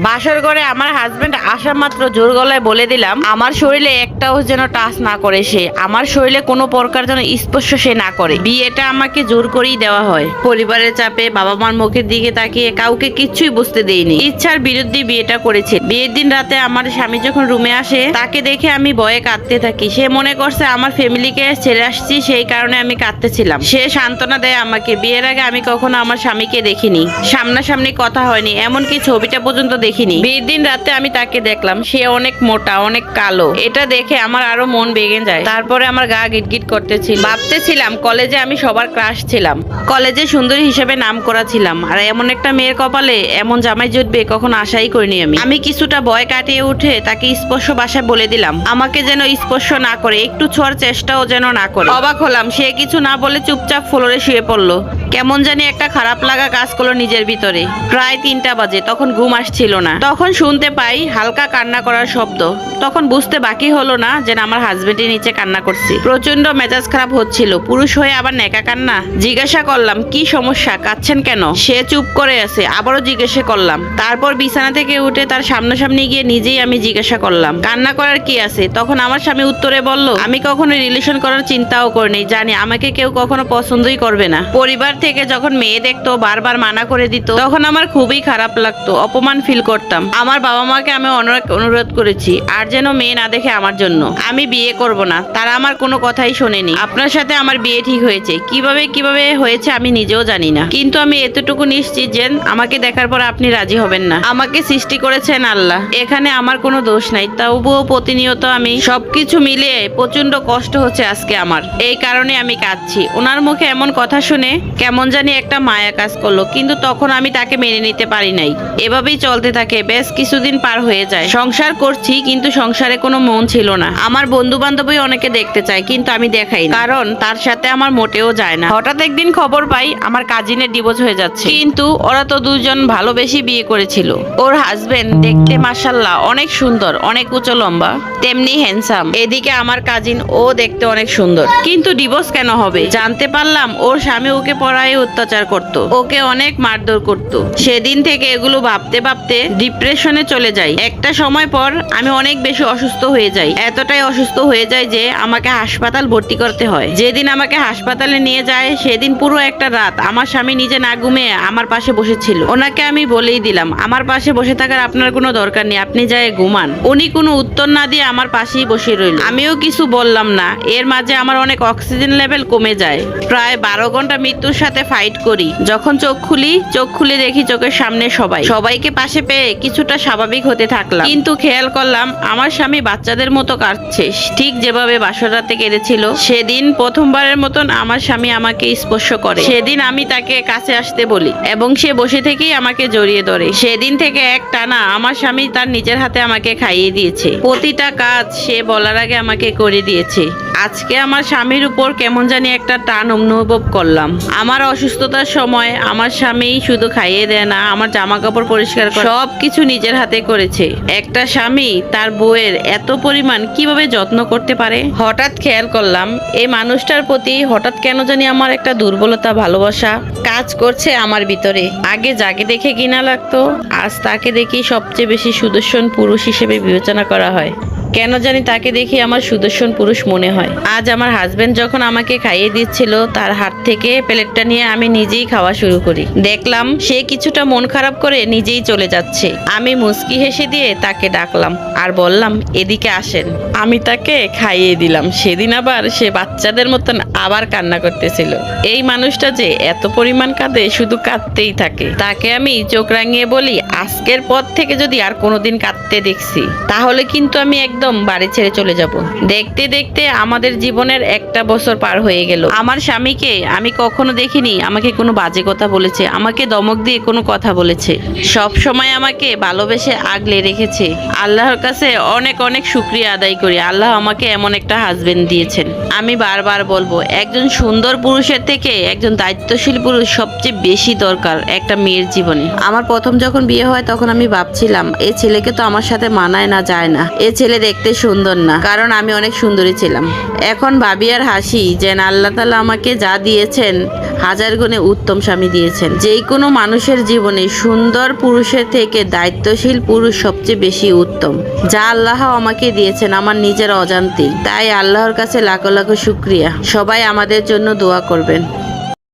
বাসর ঘরে আমার হাজবেন্ড আসা মাত্র জোর গলায় বলে দিলাম আমার শরীরে একটাও যেন টাচ না করে সে, আমার শরীরে কোনো প্রকার যেন স্পর্শ সে না করে। বিয়েটা আমাকে জোর করেই দেওয়া হয়। পরিবারের চাপে, বাবা মার মুখের দিকে তাকিয়ে কাউকে কিচ্ছুই বুঝতে দেইনি। ইচ্ছার বিরুদ্ধে বিয়েটা করেছে। বিয়ের দিন রাতে আমার স্বামী যখন রুমে আসে তাকে দেখে আমি ভয়ে কাঁদতে থাকি। সে মনে করছে আমার ফ্যামিলিকে ছেড়ে আসছি, সেই কারণে আমি কাঁদতেছিলাম। সে সান্ত্বনা দেয় আমাকে। বিয়ের আগে আমি কখনো আমার স্বামীকে দেখিনি, সামনাসামনি কথা হয়নি, এমনকি ছবিটা পর্যন্ত দেখিনি। বিয়ের দিন রাতে আমি তাকে দেখলাম, সে অনেক মোটা, অনেক কালো। এটা দেখে আমার আরো মন ভেঙে যায়। তারপরে আমার গা গিটগিট করতেছিল। ভাবতেছিলাম কলেজে আমি সবার ক্রাশ ছিলাম, কলেজে সুন্দরী হিসেবে নাম করা ছিলাম, আর এমন একটা মেয়ের কপালে এমন জামাই জুটবে কখনো আশাই করিনি আমি কিছুটা ভয় কাটিয়ে উঠে তাকে স্পর্শ ভাষায় বলে দিলাম আমাকে যেন স্পর্শ না করে, একটু ছোঁয়ার চেষ্টাও যেন না করে। অবাক হলাম, সে কিছু না বলে চুপচাপ ফ্লোরে শুয়ে পড়লো। কেমন জানি একটা খারাপ লাগা কাজ করলো নিজের ভিতরে। প্রায় 3টা বাজে, তখন ঘুম আসছিল না। তখন শুনতে পাই হালকা কান্না করার শব্দ। তখন বুঝতে বাকি হলো না যে আমার হাজবেন্ডের নিচে কান্না করছে। প্রচন্ড মেজাজ খারাপ হচ্ছিল, পুরুষ হয়ে আবার নেকা কান্না। জিজ্ঞাসা করলাম কি সমস্যা, কাঁদছেন কেন? সে চুপ করে আছে। আবারও জিজ্ঞাসা করলাম। তারপর বিছানা থেকে উঠে তার সামনাসামনি গিয়ে নিজেই আমি জিজ্ঞাসা করলাম কান্না করার কি আছে? তখন আমার স্বামী উত্তরে বলল আমি কখনো রিলেশন করার চিন্তাও করিনি, জানি আমাকে কেউ কখনো পছন্দই করবে না। পরিবার থেকে যখন মেয়ে দেখতো বারবার মানা করে দিত, তখন আমার খুবই খারাপ লাগতো, অপমান ফিল করতাম। আমার বাবা মাকে আমি অনেক অনুরোধ করেছি আর যেন মেয়ে না দেখে আমার জন্য। আমি বিয়ে করব না, তারা আমার কোনো কথাই শোনেনি। আপনার সাথে আমার বিয়ে ঠিক হয়েছে, কিভাবে হয়েছে আমি নিজেও জানি না, কিন্তু আমি এতটুকু নিশ্চিত যে আমাকে দেখার পর আপনি রাজি হবেন না। আমাকে সৃষ্টি করেছেন আল্লাহ, এখানে আমার কোনো দোষ নাই। তবুও প্রতিনিয়ত আমি সবকিছু মিলিয়ে প্রচন্ড কষ্ট হচ্ছে আজকে আমার, এই কারণে আমি কাঁদছি। ওনার মুখে এমন কথা শুনে কেমন জানি একটা মায়া কাজ করলো, কিন্তু তখন আমি তাকে মেনে নিতে পারি নাই। এভাবেই চলতে থাকে, বেশ কিছুদিন পার হয়ে যায়। সংসার করছি কিন্তু সংসারে কোনো মন ছিল না। আমার বন্ধু বান্ধবী অনেকে দেখতে চায়, কিন্তু আমি দেখাই না, কারণ তার সাথে আমার মোটেও যায় না। হঠাৎ একদিন খবর পাই আমার কাজিনের ডিভোর্স হয়ে যাচ্ছে, কিন্তু ওরা তো দুজন ভালোবেসে বিয়ে করেছিল। ওর হাজবেন্ড দেখতে মাশাআল্লাহ অনেক সুন্দর, অনেক উঁচু লম্বা, তেমনি হ্যান্ডসাম। এদিকে আমার কাজিন, ও দেখতে অনেক সুন্দর, কিন্তু ডিভোর্স কেন হবে? জানতে পারলাম ওর স্বামী ওকে পড়ায় অত্যাচার করত, ওকে অনেক মারধর করত। সেদিন থেকে এগুলো ভাবতে ভাবতে ডিপ্রেশনে চলে যাই। একটা সময় পর আমি অনেক বেশি অসুস্থ হয়ে যাই, এতটাই অসুস্থ হয়ে যাই যে আমাকে হাসপাতাল ভর্তি করতে হয়। যেদিন আমাকে হাসপাতালে নিয়ে যায় সেদিন পুরো একটা রাত আমার স্বামী নিজে না ঘুমিয়ে আমার পাশে বসেছিল। ওনাকে আমি বলেই দিলাম আমার পাশে বসে থাকার আপনার কোনো দরকার নেই, আপনি যায় ঘুমান। উনি কোনো উত্তর না দিয়ে আমার পাশেই বসে রইল। আমিও কিছু বললাম না। এর মাঝে আমার অনেক অক্সিজেন লেভেল কমে যায়। প্রায় 12 ঘন্টা মৃত্যুর সাথে ফাইট করি। যখন চোখ খুলে দেখি চোখের সামনে সবাইকে পাশে পেয়ে কিছুটা স্বাভাবিক হতে থাকলাম, কিন্তু খেয়াল করলাম আমার স্বামী বাচ্চাদের মতো কাঁদছে, ঠিক যেভাবে বাসর রাতে কেঁদেছিল। সেদিন প্রথমবারের মতন আমার স্বামী আমাকে স্পর্শ করে। সেদিন আমি তাকে কাছে আসতে বলি এবং সে বসে থেকেই আমাকে জড়িয়ে ধরে। সেদিন থেকে এক টানা আমার স্বামী তার নিজের হাতে আমাকে খাইয়ে দিয়েছে। প্রতিটা কাজ সে বলার আগে আমাকে করে দিয়েছে। আজকে আমার স্বামীর উপর কেমন জানি একটা টান অনুভব করলাম। আমার অসুস্থতার সময় আমার স্বামী শুধু খাইয়ে দেয় না, আমার জামা কাপড় পরিষ্কার করে সবকিছু নিজের হাতে করেছে। একটা স্বামী তার বউয়ের এত পরিমাণ কিভাবে যত্ন করতে পারে? হঠাৎ খেয়াল করলাম এই মানুষটার প্রতি হঠাৎ কেন জানি আমার একটা দুর্বলতা, ভালোবাসা কাজ করছে আমার ভিতরে। আগে যাকে দেখে ঘৃণা লাগতো, আজ তাকে দেখি সবচেয়ে বেশি সুদর্শন পুরুষ হিসেবে বিবেচনা করা হয়। কেন জানি তাকে দেখে আমার সুদর্শন পুরুষ মনে হয়। আজ আমার হাজবেন্ড যখন আমাকে খাইয়ে দিচ্ছিল, তার হাত থেকে প্লেটটা নিয়ে আমি নিজেই খাওয়া শুরু করি। দেখলাম সে কিছুটা মন খারাপ করে নিজেই চলে যাচ্ছে। আমি মুচকি হেসে দিয়ে তাকে ডাকলাম আর বললাম এদিকে আসেন। আমি তাকে খাইয়ে দিলাম। সেদিন আবার সে বাচ্চাদের মতন আবার কান্না করতেছিল। এই মানুষটা যে এত পরিমাণ কাঁদে, শুধু কাঁদতেই থাকে। তাকে আমি চোখ রাঙিয়ে বলি আজকের পর থেকে যদি আর কোনোদিন কাঁদতে দেখছি তাহলে কিন্তু আমি একদম বাড়ি ছেড়ে চলে যাব। দেখতে দেখতে আমাদের জীবনের 1টা বছর পার হয়ে গেল। আমার স্বামীকে আমি কখনো দেখিনি আমাকে কোনো বাজে কথা বলেছে, আমাকে ধমক দিয়ে কোনো কথা বলেছে। সব সময় আমাকে ভালোবেসে আগলে রেখেছে। আল্লাহর কাছে অনেক অনেক শুকরিয়া আদায় করি, আল্লাহ আমাকে এমন একটা হাজবেন্ড দিয়েছেন। আমি বারবার বলবো একজন সুন্দর পুরুষের থেকে একজন দায়িত্বশীল পুরুষ সবচেয়ে বেশি দরকার একটা মেয়ের জীবনে। আমার প্রথম যখন বিয়ে হয় তখন আমি ভাবছিলাম এই ছেলেকে তো আমার সাথে মানায় না, যায় না। এই ছেলে দেখতে সুন্দর না, কারণ আমি অনেক সুন্দরী ছিলাম। এখন ভাবি আর হাসি যেন আল্লাহ তাআলা আমাকে যা দিয়েছেন হাজার গুণে উত্তম স্বামী দিয়েছেন। যেই কোনো মানুষের জীবনে সুন্দর পুরুষের থেকে দায়িত্বশীল পুরুষ সবচেয়ে বেশি উত্তম, যা আল্লাহ আমাকে দিয়েছেন আমার নিজের অজান্তেই। তাই আল্লাহর কাছে লাখো লাখো শুকরিয়া। সবাই আমাদের জন্য দোয়া করবেন।